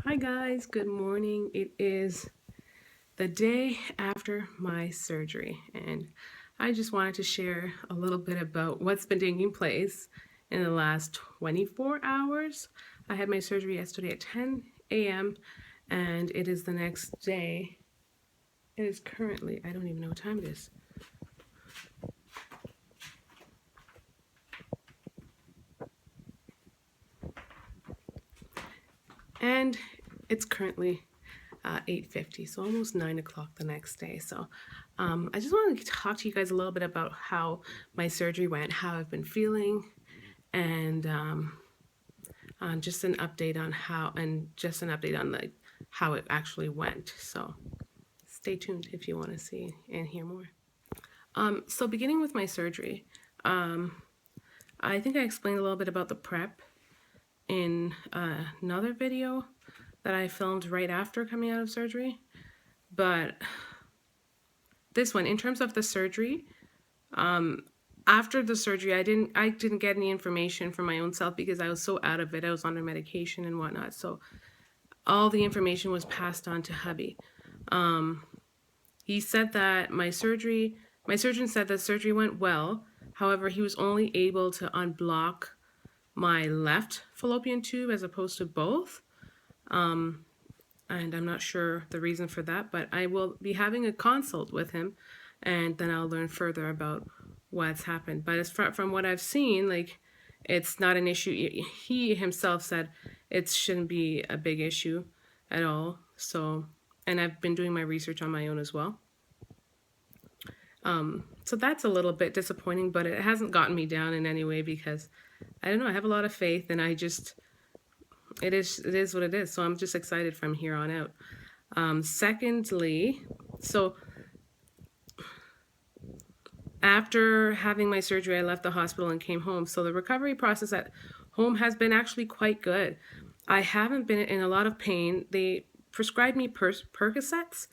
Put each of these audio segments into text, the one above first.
Hi guys, good morning. It is the day after my surgery, and I just wanted to share a little bit about what's been taking place in the last 24 hours. I had my surgery yesterday at 10 a.m. and it is the next day. It is currently, I don't even know what time it is. And it's currently 8:50, so almost 9 o'clock the next day. So I just wanted to talk to you guys a little bit about how my surgery went, how I've been feeling, and just an update on how it actually went. So stay tuned if you want to see and hear more. So beginning with my surgery, I think I explained a little bit about the prep in another video that I filmed right after coming out of surgery. But this one, in terms of the surgery, after the surgery, I didn't get any information for my own self because I was so out of it. I was under medication and whatnot. So all the information was passed on to hubby. He said that my surgeon said that surgery went well. However, he was only able to unblock my left fallopian tube as opposed to both. And I'm not sure the reason for that, but I will be having a consult with him, and then I'll learn further about what's happened. But as far from what I've seen, like, it's not an issue. He himself said it shouldn't be a big issue at all. So, and I've been doing my research on my own as well. So that's a little bit disappointing, but it hasn't gotten me down in any way because I don't know, I have a lot of faith, and it is what it is. So I'm just excited from here on out. Secondly, so after having my surgery, I left the hospital and came home. So the recovery process at home has been actually quite good. I haven't been in a lot of pain. They prescribed me Percocets,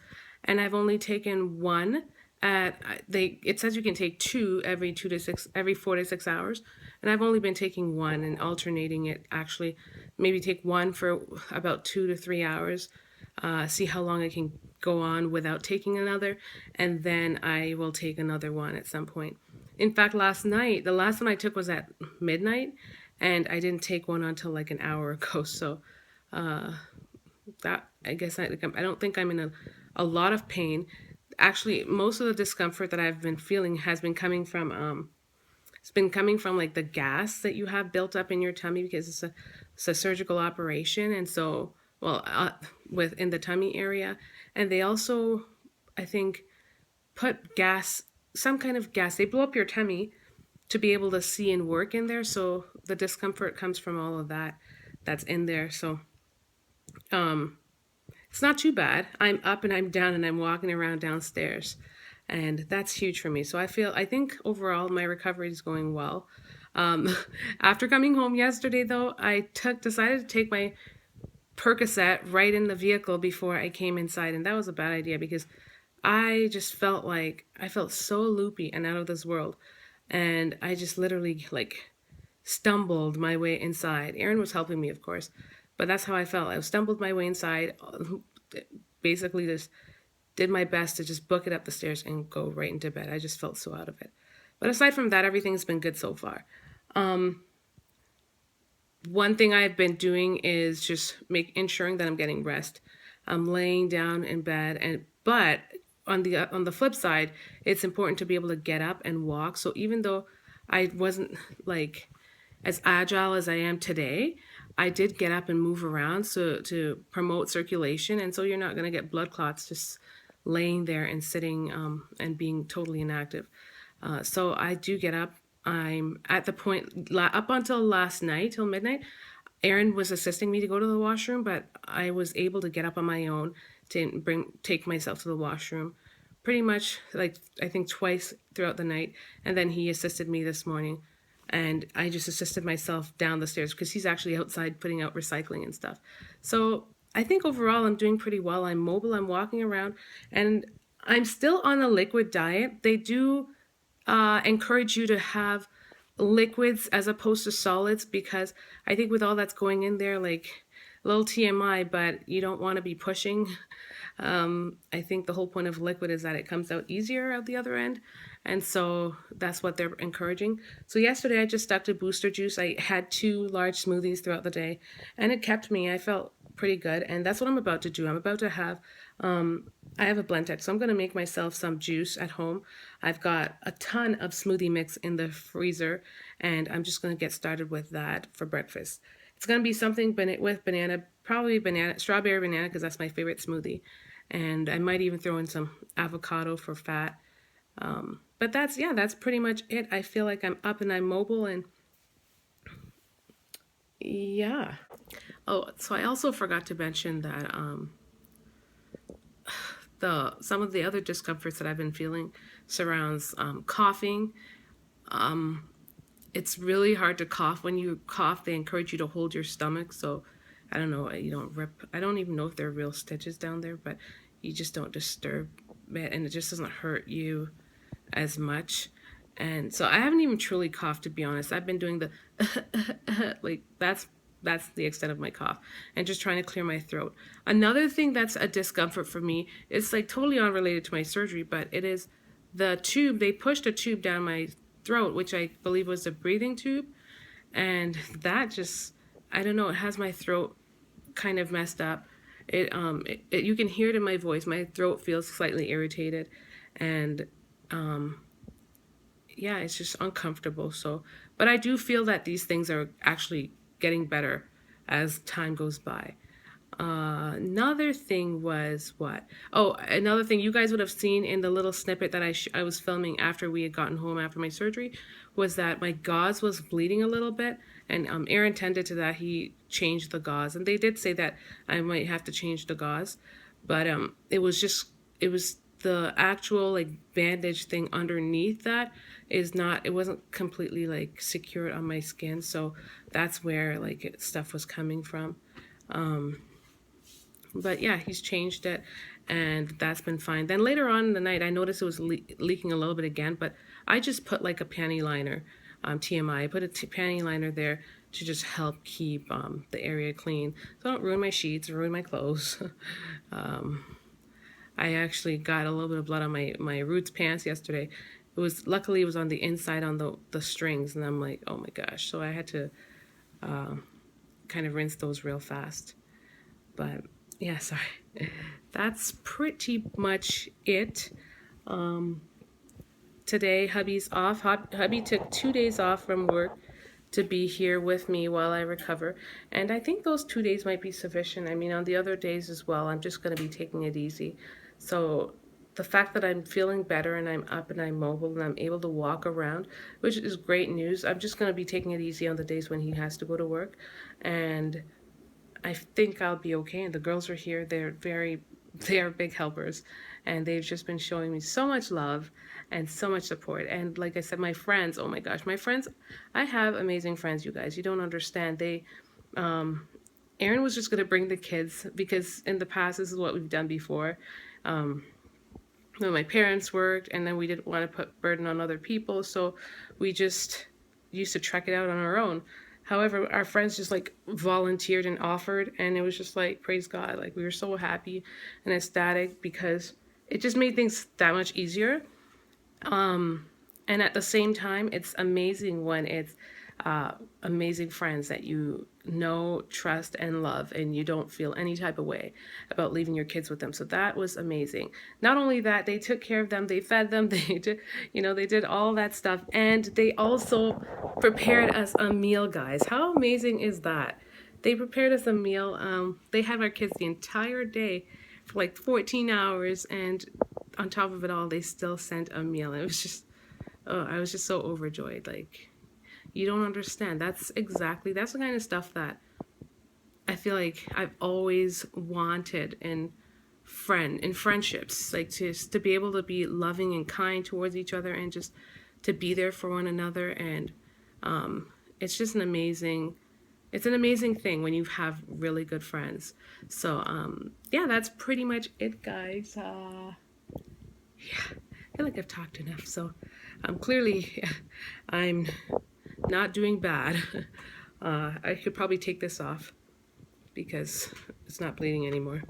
and I've only taken one. It says you can take two every 4 to 6 hours, and I've only been taking one and alternating it. Actually, maybe take one for about 2 to 3 hours, see how long I can go on without taking another, and then I will take another one at some point. In fact, last night, the last one I took was at midnight, and I didn't take one until like an hour ago. So that, I guess I don't think I'm in a lot of pain. Actually, most of the discomfort that I've been feeling has been coming from like the gas that you have built up in your tummy because it's a surgical operation, and so within the tummy area, and they also, I think, put gas, some kind of gas. They blow up your tummy to be able to see and work in there. So the discomfort comes from all of that's in there. So it's not too bad. I'm up and I'm down and I'm walking around downstairs, and that's huge for me. So I think overall my recovery is going well. After coming home yesterday, though, I decided to take my Percocet right in the vehicle before I came inside, and that was a bad idea because I just felt like I felt so loopy and out of this world, and I just literally like stumbled my way inside. Aaron was helping me, of course, but that's how I felt. I stumbled my way inside, basically just did my best to just book it up the stairs and go right into bed. I just felt so out of it. But aside from that, everything's been good so far. One thing I've been doing is just ensuring that I'm getting rest. I'm laying down in bed, but on the flip side, it's important to be able to get up and walk. So even though I wasn't like as agile as I am today, I did get up and move around to promote circulation, and so you're not going to get blood clots just laying there and sitting and being totally inactive. So I do get up. I'm at the point up until last night, till midnight. Aaron was assisting me to go to the washroom, but I was able to get up on my own to take myself to the washroom pretty much like I think twice throughout the night, and then he assisted me this morning, and I just assisted myself down the stairs because he's actually outside putting out recycling and stuff. So I think overall I'm doing pretty well. I'm mobile, I'm walking around, and I'm still on a liquid diet. They do encourage you to have liquids as opposed to solids because I think with all that's going in there, like a little TMI, but you don't want to be pushing. I think the whole point of liquid is that it comes out easier at the other end. And so that's what they're encouraging. So yesterday I just stuck to booster juice. I had 2 large smoothies throughout the day and it kept me. I felt pretty good. And that's what I'm about to do. I'm about to have, I have a blend tech, so I'm going to make myself some juice at home. I've got a ton of smoothie mix in the freezer and I'm just going to get started with that for breakfast. It's going to be something with banana, probably strawberry banana, because that's my favorite smoothie. And I might even throw in some avocado for fat. But that's pretty much it. I feel like I'm up and I'm mobile, and yeah. Oh, so I also forgot to mention that some of the other discomforts that I've been feeling surrounds coughing. It's really hard to cough. When you cough, they encourage you to hold your stomach. So I don't know, you don't rip. I don't even know if there are real stitches down there, but you just don't disturb it, and it just doesn't hurt you as much. And so I haven't even truly coughed, to be honest. I've been doing the like that's the extent of my cough, and just trying to clear my throat. Another thing that's a discomfort for me, it's like totally unrelated to my surgery, but it is the tube. They pushed a tube down my throat, which I believe was a breathing tube, and that just, I don't know, it has my throat kind of messed up. You can hear it in my voice. My throat feels slightly irritated, and yeah, it's just uncomfortable. So, but I do feel that these things are actually getting better as time goes by. Another thing was what? Oh, another thing you guys would have seen in the little snippet that I was filming after we had gotten home after my surgery was that my gauze was bleeding a little bit, and Aaron tended to that. He changed the gauze, and they did say that I might have to change the gauze, but it was the actual like bandage thing underneath that is not, it wasn't completely like secured on my skin, so that's where like stuff was coming from. But yeah, he's changed it, and that's been fine. Then later on in the night, I noticed it was leaking a little bit again, but I just put like a panty liner, TMI. I put a panty liner there to just help keep the area clean, so I don't ruin my sheets or ruin my clothes. I actually got a little bit of blood on my Roots pants yesterday. Luckily it was on the inside on the strings, and I'm like, oh my gosh. So I had to kind of rinse those real fast. But yeah, sorry. That's pretty much it. Today, hubby's off. Hubby took 2 days off from work to be here with me while I recover. And I think those 2 days might be sufficient. I mean, on the other days as well, I'm just going to be taking it easy. So the fact that I'm feeling better and I'm up and I'm mobile and I'm able to walk around, which is great news. I'm just going to be taking it easy on the days when he has to go to work. And I think I'll be okay. And the girls are here. They are big helpers, and they've just been showing me so much love and so much support. And like I said, my friends, oh my gosh, my friends, I have amazing friends, you guys. You don't understand. Aaron was just going to bring the kids because in the past, this is what we've done before. When my parents worked, and then we didn't want to put burden on other people, so we just used to trek it out on our own. However, our friends just like volunteered and offered, and it was just like, praise God, like we were so happy and ecstatic because it just made things that much easier. And at the same time, it's amazing when it's amazing friends that you know, trust, and love, and you don't feel any type of way about leaving your kids with them. So that was amazing. Not only that, they took care of them, they fed them, they did, they did all that stuff, and they also prepared us a meal, guys. How amazing is that? They prepared us a meal. They had our kids the entire day for like 14 hours, and on top of it all, they still sent a meal. It was just, oh, I was just so overjoyed. Like, you don't understand. That's the kind of stuff that I feel like I've always wanted in friendships, like to be able to be loving and kind towards each other, and just to be there for one another. And it's just an amazing thing when you have really good friends. So yeah, that's pretty much it, guys. Yeah, I feel like I've talked enough. So clearly I'm not doing bad. I could probably take this off because it's not bleeding anymore.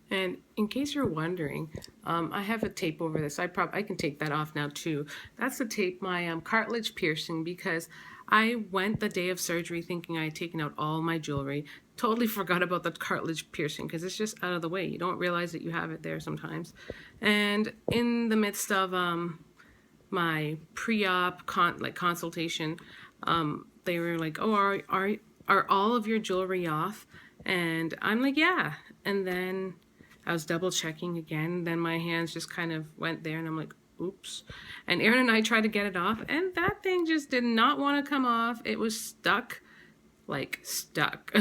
And in case you're wondering, I have a tape over this. I can take that off now too. That's the tape, my cartilage piercing, because I went the day of surgery thinking I had taken out all my jewelry. Totally forgot about the cartilage piercing because it's just out of the way. You don't realize that you have it there sometimes. And in the midst of my pre-op consultation, they were like, "Oh, are all of your jewelry off?" And I'm like, "Yeah." And then I was double checking again. Then my hands just kind of went there, and I'm like, "Oops." And Aaron and I tried to get it off, and that thing just did not want to come off. It was stuck, like stuck.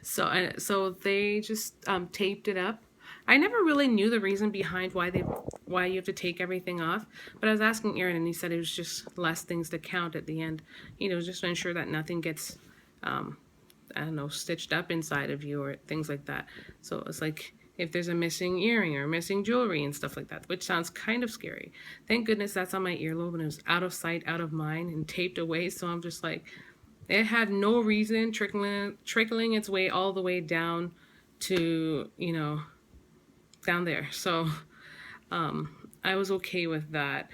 So they just taped it up. I never really knew the reason behind why you have to take everything off, but I was asking Aaron, and he said it was just less things to count at the end. You know, just to ensure that nothing gets, I don't know, stitched up inside of you or things like that. So it's like if there's a missing earring or missing jewelry and stuff like that, which sounds kind of scary. Thank goodness that's on my earlobe and it was out of sight, out of mind, and taped away. So I'm just like, it had no reason, trickling its way all the way down to, you know, down there. So I was okay with that.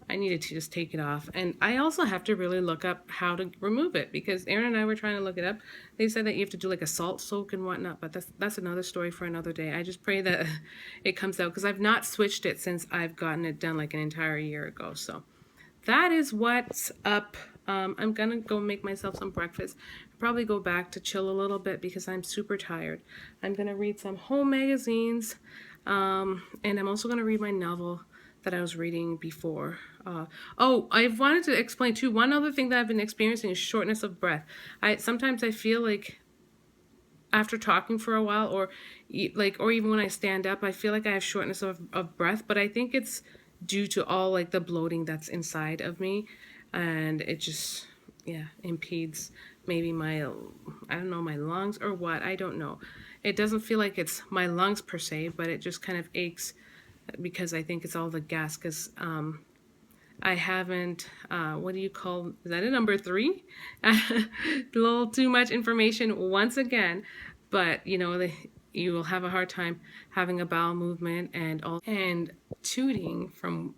I needed to just take it off. And I also have to really look up how to remove it because Aaron and I were trying to look it up. They said that you have to do like a salt soak and whatnot, but that's another story for another day. I just pray that it comes out because I've not switched it since I've gotten it done like an entire year ago. So that is what's up. I'm gonna go make myself some breakfast. Probably go back to chill a little bit because I'm super tired. I'm gonna read some home magazines, and I'm also gonna read my novel that I was reading before. Oh, I wanted to explain too, one other thing that I've been experiencing is shortness of breath. Sometimes I feel like after talking for a while or even when I stand up, I feel like I have shortness of breath, but I think it's due to all like the bloating that's inside of me, and it just, yeah, impedes maybe my, I don't know, my lungs or what, I don't know. It doesn't feel like it's my lungs per se, but it just kind of aches because I think it's all the gas, because I haven't, what do you call, is that a number 3? A little too much information once again, but you know, you will have a hard time having a bowel movement and tooting from,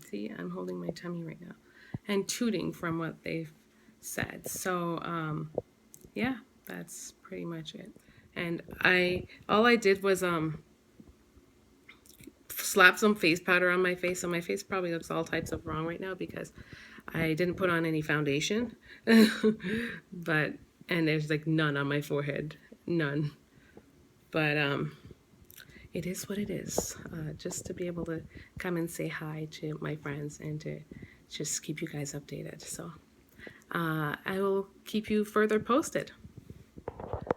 see, I'm holding my tummy right now, and tooting from what they've said. So, yeah, that's pretty much it. And all I did was, slap some face powder on my face, so my face probably looks all types of wrong right now because I didn't put on any foundation. And there's like none on my forehead, none. But it is what it is. Just to be able to come and say hi to my friends and to just keep you guys updated. So I will keep you further posted.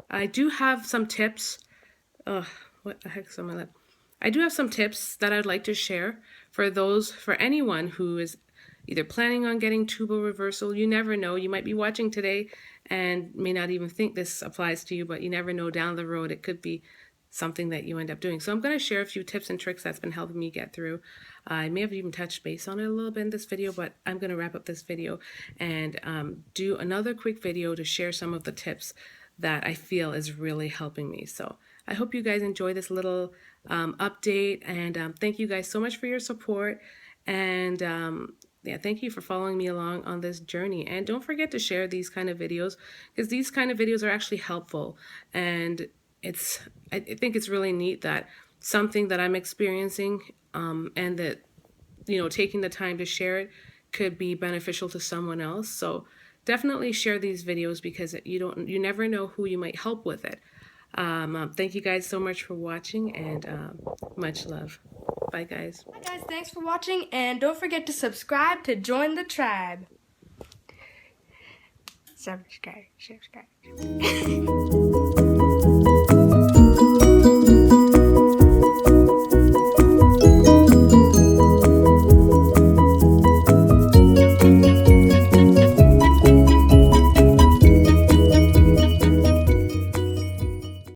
I do have some tips. What the heck's on my lip? I do have some tips that I'd like to share for anyone who is either planning on getting tubal reversal. You never know. You might be watching today and may not even think this applies to you, but you never know, down the road it could be something that you end up doing. So I'm going to share a few tips and tricks that's been helping me get through. I may have even touched base on it a little bit in this video, but I'm going to wrap up this video and do another quick video to share some of the tips that I feel is really helping me. So I hope you guys enjoy this little update, and thank you guys so much for your support, and yeah, thank you for following me along on this journey. And don't forget to share these kind of videos, because these kind of videos are actually helpful, and I think it's really neat that something that I'm experiencing and that, you know, taking the time to share it could be beneficial to someone else. So definitely share these videos because you never know who you might help with it. Thank you guys so much for watching, and much love. Bye guys. Hi guys, thanks for watching, and don't forget to subscribe to join the tribe. Subscribe.